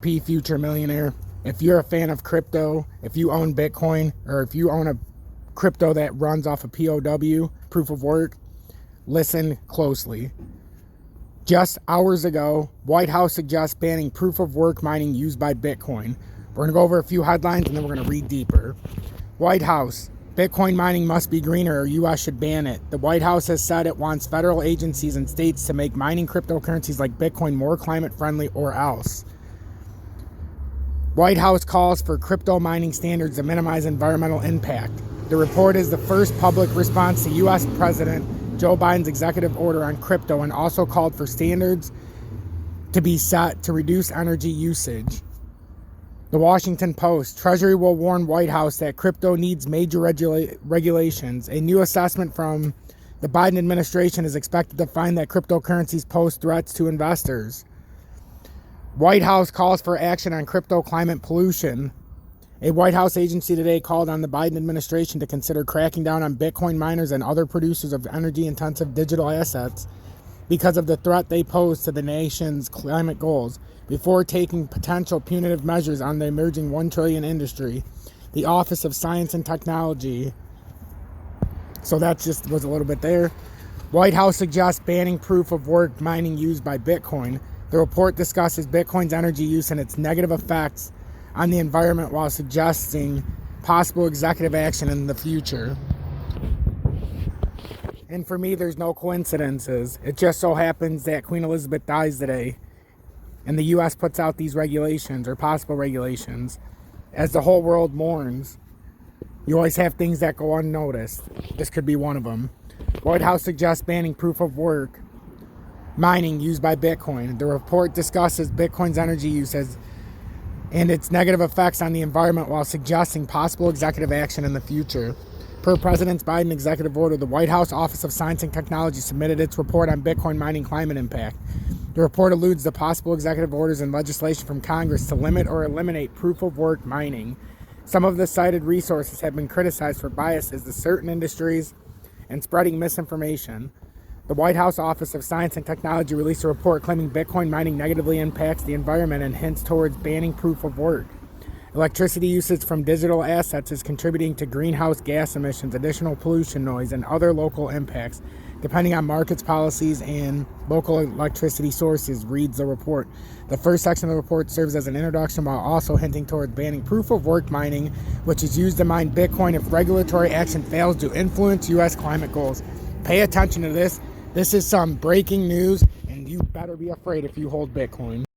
Future Millionaire. If you're a fan of crypto, if you own Bitcoin, or if you own a crypto that runs off of POW, proof of work, listen closely. Just hours ago, White House suggests banning proof of work mining used by Bitcoin. We're going to go over a few headlines and then we're going to read deeper. White House, Bitcoin mining must be greener or U.S. should ban it. The White House has said it wants federal agencies and states to make mining cryptocurrencies like Bitcoin more climate friendly or else. White House calls for crypto mining standards to minimize environmental impact. The report is the first public response to U.S. President Joe Biden's executive order on crypto and also called for standards to be set to reduce energy usage. The Washington Post, Treasury will warn White House that crypto needs major regulations. A new assessment from the Biden administration is expected to find that cryptocurrencies pose threats to investors. White House calls for action on crypto climate pollution. A White House agency today called on the Biden administration to consider cracking down on Bitcoin miners and other producers of energy-intensive digital assets because of the threat they pose to the nation's climate goals before taking potential punitive measures on the emerging $1 trillion industry. The Office of Science and Technology. So that just was a little bit there. White House suggests banning proof of work mining used by Bitcoin. The report discusses Bitcoin's energy use and its negative effects on the environment while suggesting possible executive action in the future. And for me, there's no coincidences. It just so happens that Queen Elizabeth dies today, and the U.S. puts out these regulations, or possible regulations, as the whole world mourns. You always have things that go unnoticed. This could be one of them. White House suggests banning proof of work mining used by Bitcoin. The report discusses Bitcoin's energy uses and its negative effects on the environment while suggesting possible executive action in the future. Per President Biden's executive order, the White House Office of Science and Technology submitted its report on Bitcoin mining climate impact. The report alludes to possible executive orders and legislation from Congress to limit or eliminate proof of work mining. Some of the cited resources have been criticized for biases to certain industries and spreading misinformation. The White House Office of Science and Technology released a report claiming Bitcoin mining negatively impacts the environment and hints towards banning proof of work. Electricity usage from digital assets is contributing to greenhouse gas emissions, additional pollution, noise, and other local impacts, depending on markets, policies, and local electricity sources, reads the report. The first section of the report serves as an introduction while also hinting towards banning proof of work mining, which is used to mine Bitcoin if regulatory action fails to influence U.S. climate goals. Pay attention to this. This is some breaking news, and you better be afraid if you hold Bitcoin.